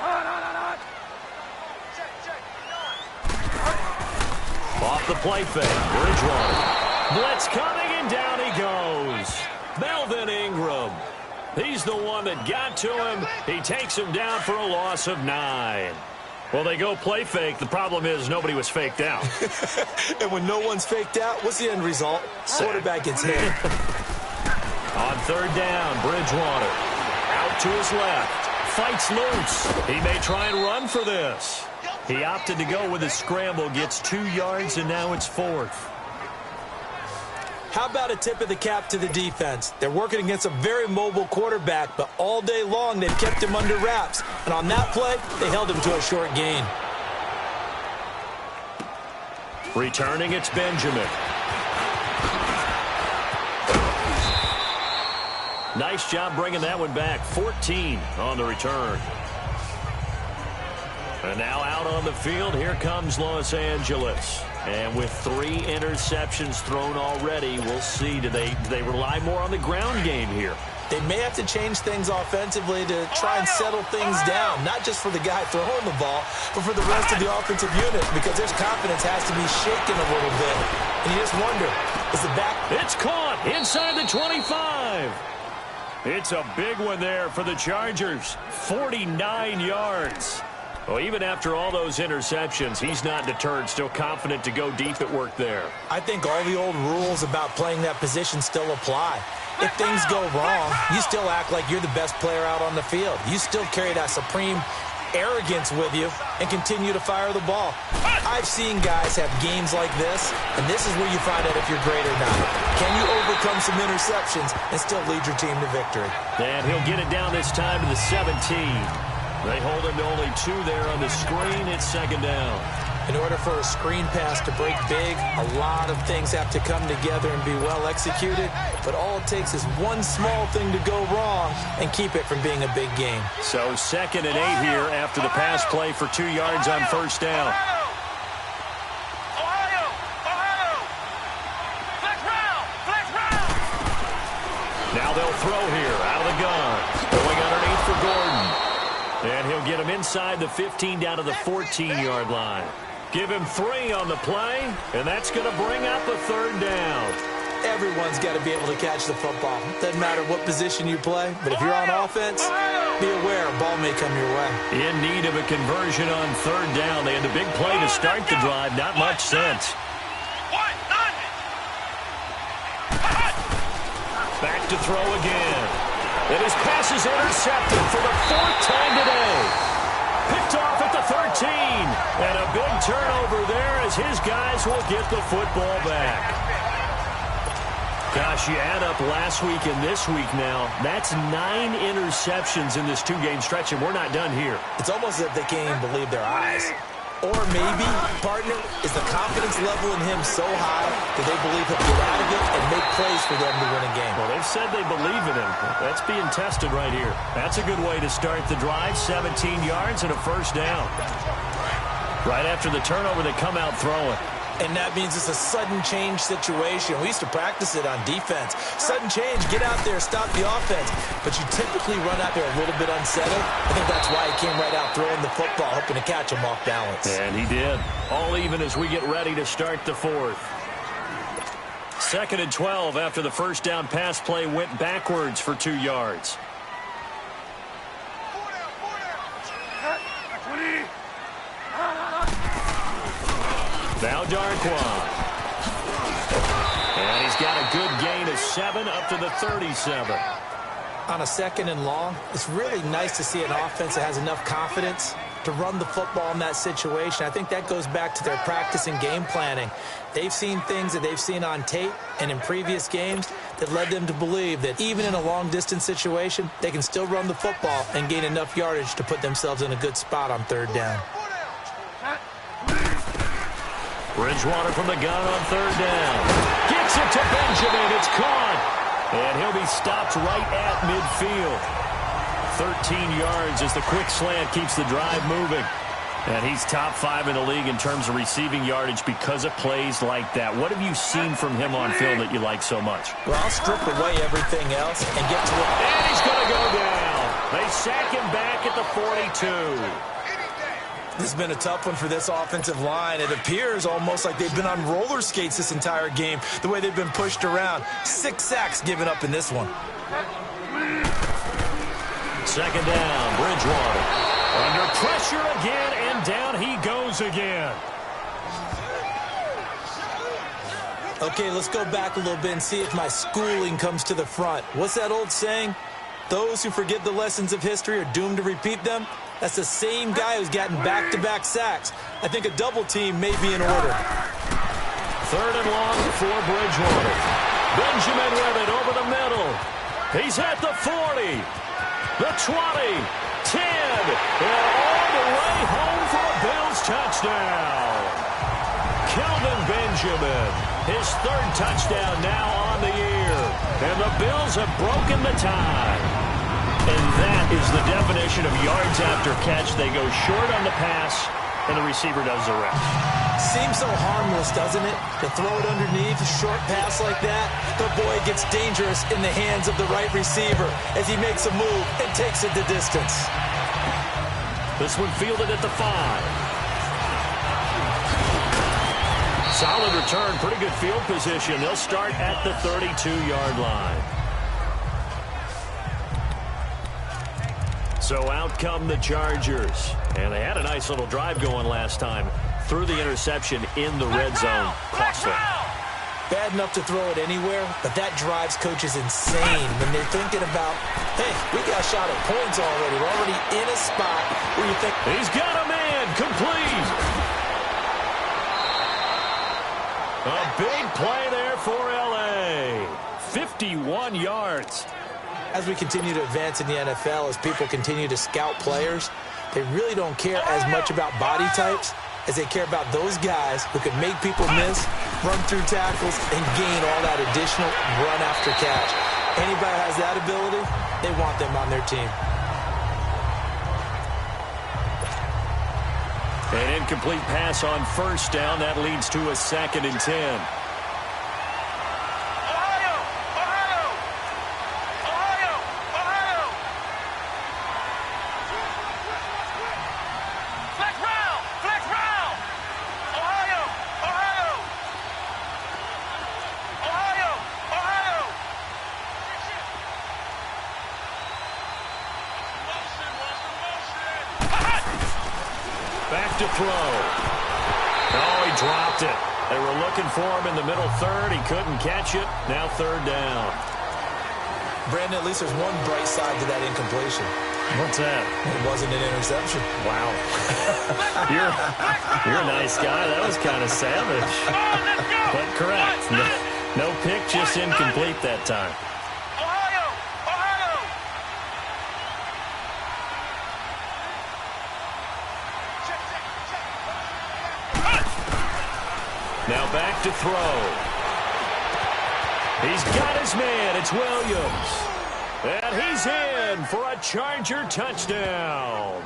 Off the play fake, Bridgewater. Blitz coming, and down he goes. Melvin Ingram. He's the one that got to him. He takes him down for a loss of 9. Well, they go play fake. The problem is nobody was faked out. And when no one's faked out, what's the end result? Quarterback gets hit. On 3rd down, Bridgewater. Out to his left. Fights loose. He may try and run for this. He opted to go with a scramble. Gets 2 yards, and now it's 4th. How about a tip of the cap to the defense? They're working against a very mobile quarterback, but all day long they've kept him under wraps. And on that play, they held him to a short gain. Returning, it's Benjamin. Nice job bringing that one back. 14 on the return. And now out on the field, here comes Los Angeles. And with 3 interceptions thrown already, we'll see. Do they rely more on the ground game here? They may have to change things offensively to try and settle things down, not just for the guy throwing the ball, but for the rest of the offensive unit, because their confidence has to be shaken a little bit. And you just wonder, is the back... It's caught inside the 25. It's a big one there for the Chargers. 49 yards. Well, even after all those interceptions, he's not deterred, still confident to go deep at work there. I think all the old rules about playing that position still apply. If things go wrong, you still act like you're the best player out on the field. You still carry that supreme arrogance with you and continue to fire the ball. I've seen guys have games like this, and this is where you find out if you're great or not. Can you overcome some interceptions and still lead your team to victory? And he'll get it down this time to the 17. They hold him to only 2 there on the screen. It's second down. In order for a screen pass to break big, a lot of things have to come together and be well executed. But all it takes is one small thing to go wrong and keep it from being a big game. So 2nd and 8 here after the pass play for 2 yards on first down. Now they'll throw here out of the gun. Going underneath for Gordon. And he'll get him inside the 15 down to the 14-yard line. Give him 3 on the play, and that's going to bring up a 3rd down. Everyone's got to be able to catch the football. Doesn't matter what position you play, but if you're on offense, be aware a ball may come your way. In need of a conversion on 3rd down. They had the big play to start the drive. Not much sense. Back to throw again. And his pass is intercepted for the 4th time today. Picked off at the 13. And a big turnover there as his guys will get the football back. Gosh, you add up last week and this week now. That's 9 interceptions in this 2-game stretch, and we're not done here. It's almost as if they can't even believe their eyes. Or maybe, partner, is the confidence level in him so high that they believe he'll get out of it and make plays for them to win a game. Well, they've said they believe in him. That's being tested right here. That's a good way to start the drive. 17 yards and a 1st down. Right after the turnover, they come out throwing. And that means it's a sudden change situation. We used to practice it on defense. Sudden change, get out there, stop the offense. But you typically run out there a little bit unsettled. I think that's why he came right out throwing the football, hoping to catch him off balance. And he did. All even as we get ready to start the 4th. 2nd and 12 after the 1st down pass play went backwards for 2 yards. Now Darquan. And he's got a good gain of 7 up to the 37. On a 2nd and long, it's really nice to see an offense that has enough confidence to run the football in that situation. I think that goes back to their practice and game planning. They've seen things that they've seen on tape and in previous games that led them to believe that even in a long-distance situation, they can still run the football and gain enough yardage to put themselves in a good spot on 3rd down. Bridgewater from the gun on 3rd down. Gets it to Benjamin. It's caught. And he'll be stopped right at midfield. 13 yards as the quick slant keeps the drive moving. And he's top 5 in the league in terms of receiving yardage because of plays like that. What have you seen from him on film that you like so much? Well, I'll strip away everything else and get to it. And he's going to go down. They sack him back at the 42. This has been a tough one for this offensive line. It appears almost like they've been on roller skates this entire game, the way they've been pushed around. 6 sacks given up in this one. 2nd down, Bridgewater. Under pressure again, and down he goes again. Okay, let's go back a little bit and see if my schooling comes to the front. What's that old saying? Those who forget the lessons of history are doomed to repeat them. That's the same guy who's gotten back-to-back sacks. I think a double team may be in order. 3rd and long for Bridgewater. Benjamin with it over the middle. He's at the 40, the 20, 10, and all the way home for a Bills touchdown. Kelvin Benjamin, his 3rd touchdown now on the year. And the Bills have broken the tie. And that is the definition of yards after catch. They go short on the pass, and the receiver does the rest. Seems so harmless, doesn't it? To throw it underneath, a short pass like that. But boy, it gets dangerous in the hands of the right receiver as he makes a move and takes it the distance. This one fielded at the 5. Solid return, pretty good field position. They'll start at the 32-yard line. So out come the Chargers. And they had a nice little drive going last time. Threw the interception in the red zone. Costly. Bad enough to throw it anywhere, but that drives coaches insane when they're thinking about, hey, we got a shot at points already. We're already in a spot where you think, he's got a man, complete. A big play there for L.A. 51 yards. As we continue to advance in the NFL, as people continue to scout players, they really don't care as much about body types as they care about those guys who can make people miss, run through tackles, and gain all that additional run after catch. Anybody has that ability, they want them on their team. An incomplete pass on first down. That leads to a 2nd and 10. Back to throw. Oh, he dropped it. They were looking for him in the middle third. He couldn't catch it. Now 3rd down. Brandon, at least there's one bright side to that incompletion. What's that? It wasn't an interception. Wow. you're a nice guy. That was kind of savage. But correct. No pick, just incomplete that time. Now back to throw. He's got his man. It's Williams. And he's in for a Charger touchdown.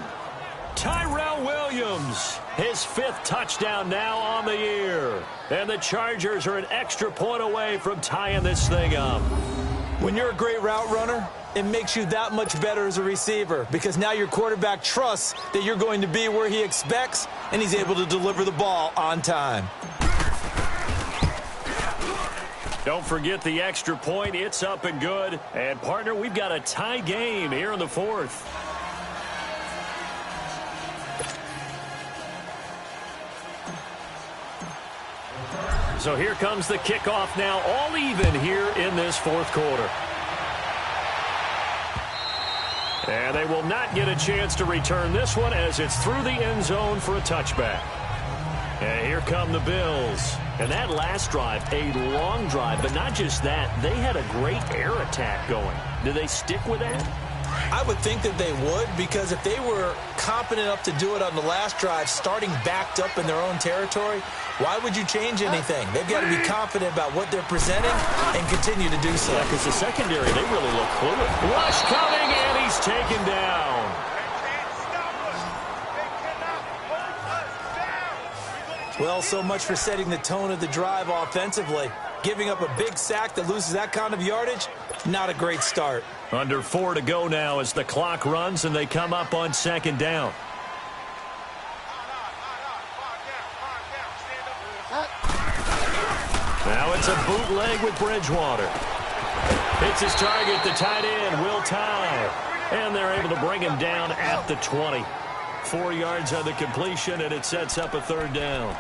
Tyrell Williams, his 5th touchdown now on the year. And the Chargers are an extra point away from tying this thing up. When you're a great route runner, it makes you that much better as a receiver because now your quarterback trusts that you're going to be where he expects, and he's able to deliver the ball on time. Don't forget the extra point. It's up and good. And, partner, we've got a tie game here in the 4th. So here comes the kickoff now, all even here in this 4th quarter. And they will not get a chance to return this one as it's through the end zone for a touchback. And here come the Bills. And that last drive, a long drive, but not just that. They had a great air attack going. Do they stick with that? I would think that they would, because if they were competent enough to do it on the last drive, starting backed up in their own territory, why would you change anything? They've got to be confident about what they're presenting and continue to do so. Yeah, because the secondary, they really look fluid. Rush coming, and he's taken down. Well, so much for setting the tone of the drive offensively. Giving up a big sack that loses that kind of yardage, not a great start. Under 4 to go now as the clock runs and they come up on 2nd down. Now it's a bootleg with Bridgewater. Hits his target, the tight end, Will Tye. And they're able to bring him down at the 20. 4 yards on the completion, and it sets up a 3rd down.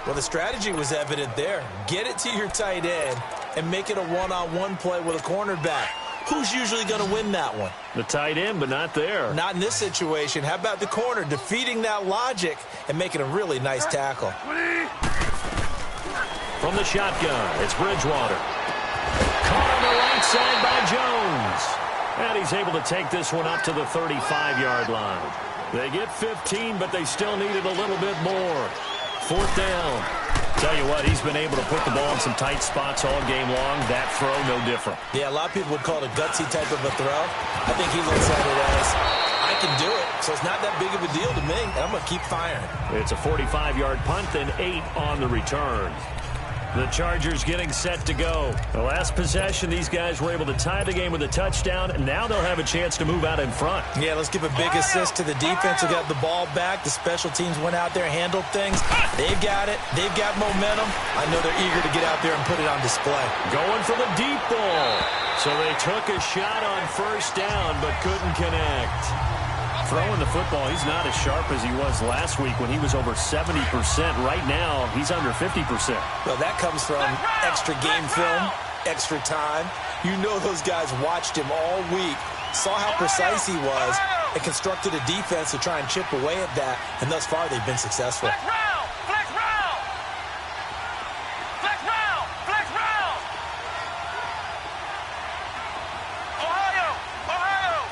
Well, the strategy was evident there. Get it to your tight end and make it a one-on-one play with a cornerback. Who's usually going to win that one? The tight end, but not there. Not in this situation. How about the corner defeating that logic and making a really nice tackle? From the shotgun, it's Bridgewater. Caught on the right side by Jones. And he's able to take this one up to the 35-yard line. They get 15, but they still needed a little bit more. 4th down. Tell you what, he's been able to put the ball in some tight spots all game long. That throw, no different. Yeah, a lot of people would call it a gutsy type of a throw. I think he looks at it as, I can do it, so it's not that big of a deal to me, and I'm going to keep firing. It's a 45-yard punt, then 8 on the return. The Chargers getting set to go. The last possession, these guys were able to tie the game with a touchdown, and now they'll have a chance to move out in front. Yeah, let's give a big assist to the defense who got the ball back. The special teams went out there, handled things. They've got it. They've got momentum. I know they're eager to get out there and put it on display. Going for the deep ball. So they took a shot on first down, but couldn't connect. Throwing the football, he's not as sharp as he was last week when he was over 70%. Right now, he's under 50%. Well, that comes from extra game film, extra time. You know those guys watched him all week, saw how precise he was, and constructed a defense to try and chip away at that, and thus far they've been successful. Flex round! Flex round! Flex round! Flex round! Ohio! Ohio!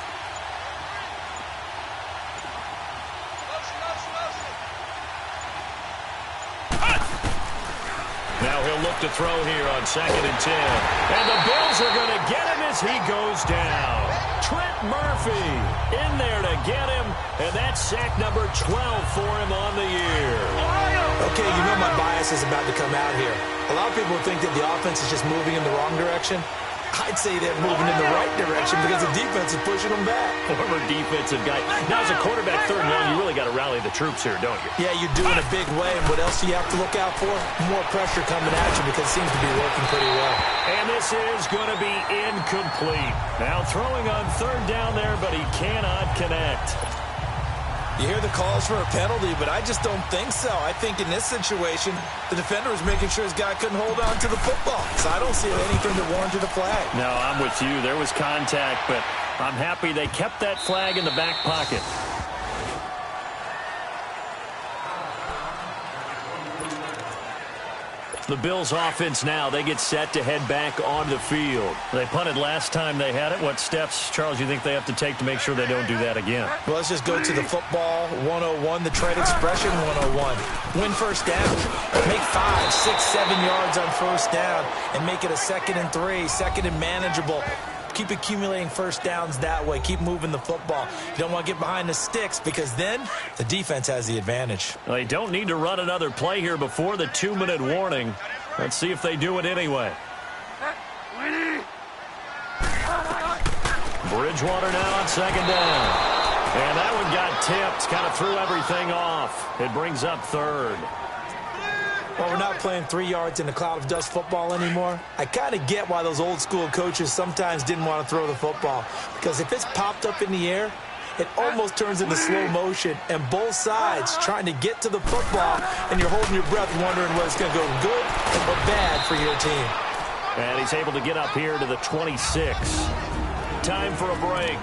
Now he'll look to throw here on 2nd and 10. And the Bills are going to get him as he goes down. Trent Murphy in there to get him, and that's sack number 12 for him on the year. Okay, you know my bias is about to come out here. A lot of people think that the offense is just moving in the wrong direction. I'd say they're moving in the right direction because the defense is pushing them back. Former defensive guy. Now, as a quarterback, 3rd and 1, you really got to rally the troops here, don't you? Yeah, you're doing a big way, and what else do you have to look out for? More pressure coming at you because it seems to be working pretty well. And this is going to be incomplete. Now throwing on 3rd down there, but he cannot connect. You hear the calls for a penalty, but I just don't think so. I think in this situation, the defender was making sure his guy couldn't hold on to the football. So I don't see anything that warranted a flag. No, I'm with you. There was contact, but I'm happy they kept that flag in the back pocket. The Bills offense now, they get set to head back on the field. They punted last time they had it. What steps, Charles, you think they have to take to make sure they don't do that again? Well, let's just go to the football 101, the trade expression 101. Win first down. Make 5, 6, 7 yards on first down and make it a 2nd and 3, 2nd and manageable. Keep accumulating first downs that way. Keep moving the football. You don't want to get behind the sticks because then the defense has the advantage. They don't need to run another play here before the 2-minute warning. Let's see if they do it anyway. Bridgewater now on 2nd down. And that one got tipped. Kind of threw everything off. It brings up 3rd. Well, we're not playing 3 yards in a cloud of dust football anymore. I kind of get why those old school coaches sometimes didn't want to throw the football. Because if it's popped up in the air, it almost turns into slow motion. And both sides trying to get to the football, and you're holding your breath wondering whether it's going to go good or bad for your team. And he's able to get up here to the 26. Time for a break.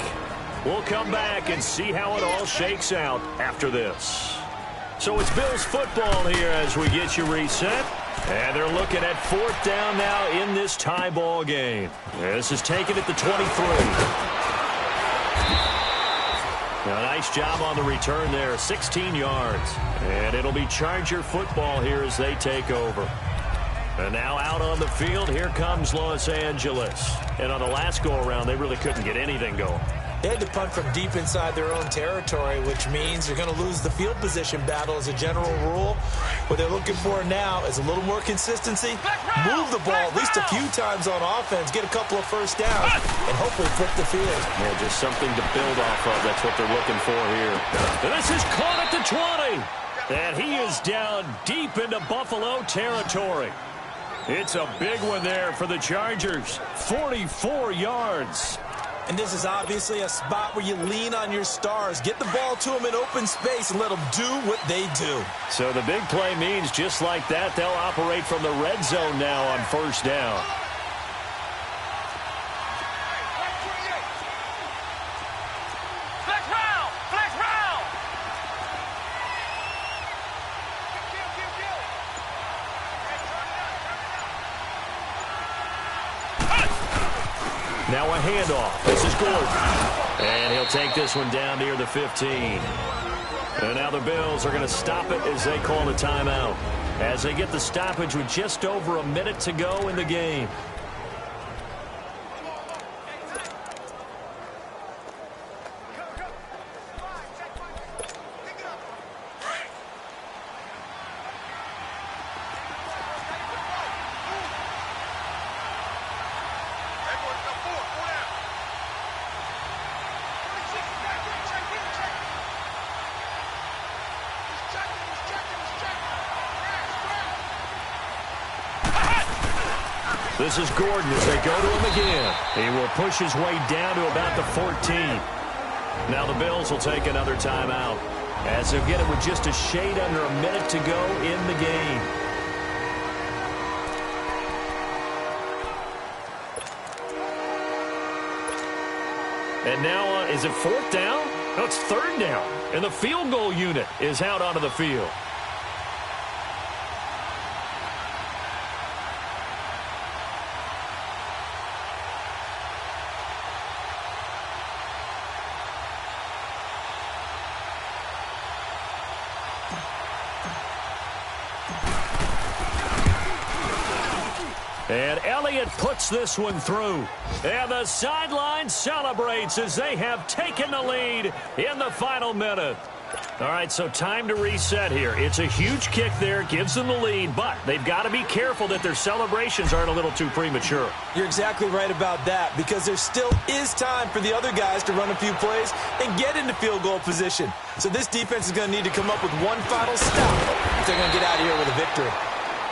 We'll come back and see how it all shakes out after this. So it's Bills football here as we get you reset. And they're looking at 4th down now in this tie ball game. This is taken at the 23. A nice job on the return there, 16 yards. And it'll be Charger football here as they take over. And now out on the field, here comes Los Angeles. And on the last go-around, they really couldn't get anything going. They had to punt from deep inside their own territory, which means you're going to lose the field position battle as a general rule. What they're looking for now is a little more consistency, move the ball at least a few times on offense, get a couple of first downs, and hopefully flip the field. Yeah, just something to build off of. That's what they're looking for here. This is caught at the 20. And he is down deep into Buffalo territory. It's a big one there for the Chargers. 44 yards. And this is obviously a spot where you lean on your stars. Get the ball to them in open space and let them do what they do. So the big play means just like that, they'll operate from the red zone now on first down. Flex round! Flex round! Now a handoff. This is Gordon. And he'll take this one down near the 15. And now the Bills are going to stop it as they call a timeout. As they get the stoppage with just over a minute to go in the game. This is Gordon as they go to him again. He will push his way down to about the 14. Now the Bills will take another timeout as they'll get it with just a shade under a minute to go in the game. And now, is it fourth down? No, it's third down. And the field goal unit is out onto the field. And Elliott puts this one through. And the sideline celebrates as they have taken the lead in the final minute. All right, so time to reset here. It's a huge kick there, gives them the lead, but they've got to be careful that their celebrations aren't a little too premature. You're exactly right about that, because there still is time for the other guys to run a few plays and get into field goal position. So this defense is going to need to come up with one final stop if they're going to get out of here with a victory.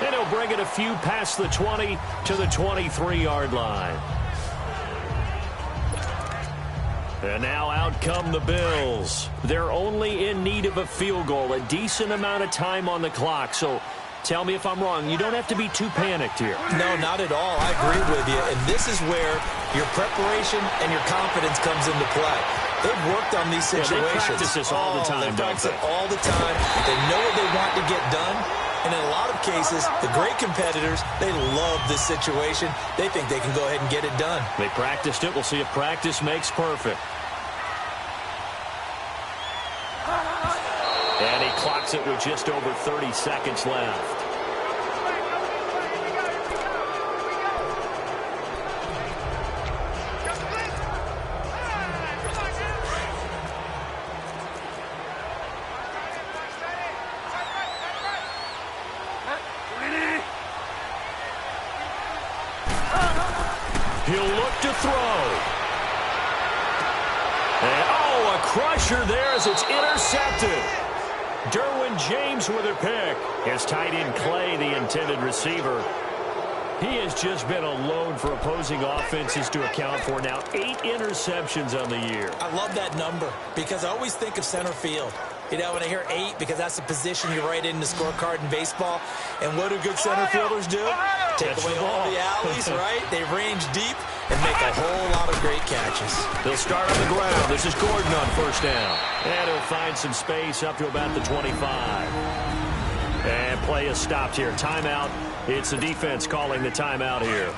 And he'll bring it a few past the 20 to the 23-yard line. And now out come the Bills. They're only in need of a field goal, a decent amount of time on the clock. So tell me if I'm wrong. You don't have to be too panicked here. No, not at all. I agree with you. And this is where your preparation and your confidence comes into play. They've worked on these situations. Yeah, they practice this all the time, They practice it all the time. They know what they want to get done. And in a lot of cases, the great competitors, they love this situation. They think they can go ahead and get it done. They practiced it. We'll see if practice makes perfect. And he clocks it with just over 30 seconds left. He'll look to throw. And, oh, a crusher there as it's intercepted. Derwin James with a pick. His tight end Clay, the intended receiver. He has just been a load for opposing offenses to account for. Now 8 interceptions on the year. I love that number because I always think of center field. You know, when I hear 8, because that's the position you write in the scorecard in baseball. And what do good center fielders do? Take away all the alleys, right? They range deep and make a whole lot of great catches. They'll start on the ground. This is Gordon on first down. And he'll find some space up to about the 25. And play is stopped here. Timeout. It's the defense calling the timeout here.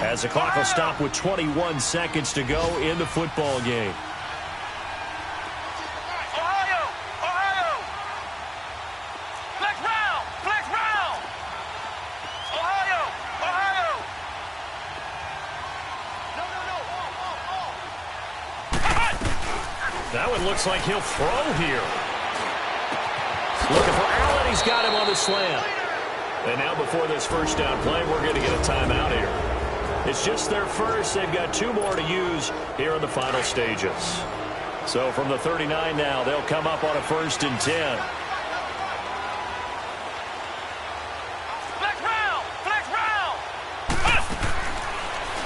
As the clock will stop with 21 seconds to go in the football game. That one looks like he'll throw here. Looking for Allen. He's got him on the slant. And now before this first down play, we're going to get a timeout here. It's just their first. They've got 2 more to use here in the final stages. So from the 39 now, they'll come up on a 1st and 10. Flex round!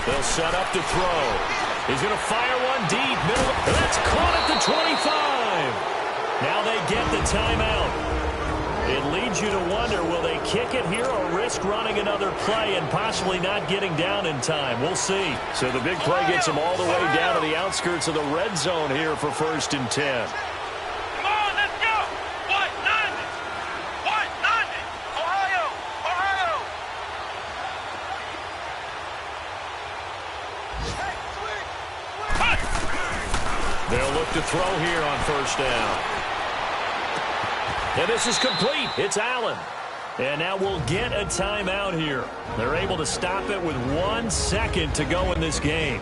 They'll set up to throw. He's going to fire one deep. Middle. That's caught at the 25. Now they get the timeout. It leads you to wonder, will they kick it here or risk running another play and possibly not getting down in time? We'll see. So the big play gets them all the way down to the outskirts of the red zone here for 1st and 10. Come on, let's go! 190! 190! Ohio! They'll look to throw here on 1st down. And this is complete. It's Allen. And now we'll get a timeout here. They're able to stop it with 1 second to go in this game.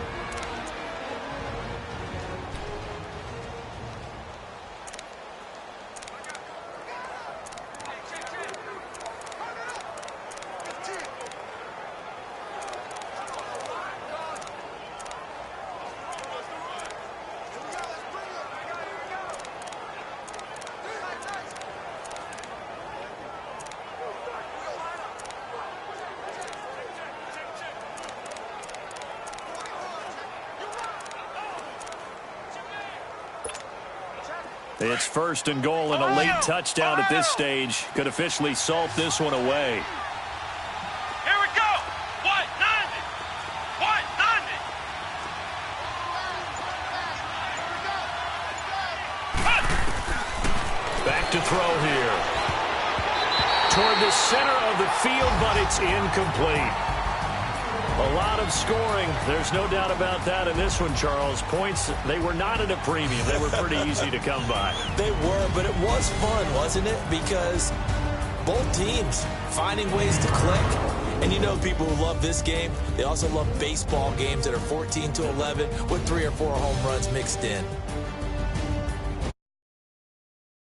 It's first and goal, and a late touchdown at this stage could officially salt this one away. Here we go. 190. 190. Back to throw here. Toward the center of the field, but it's incomplete. A lot of scoring. There's no doubt about that in this one, Charles. Points, they were not at a premium. They were pretty easy to come by. They were, but it was fun, wasn't it? Because both teams finding ways to click. And you know people who love this game, they also love baseball games that are 14-11 with 3 or 4 home runs mixed in.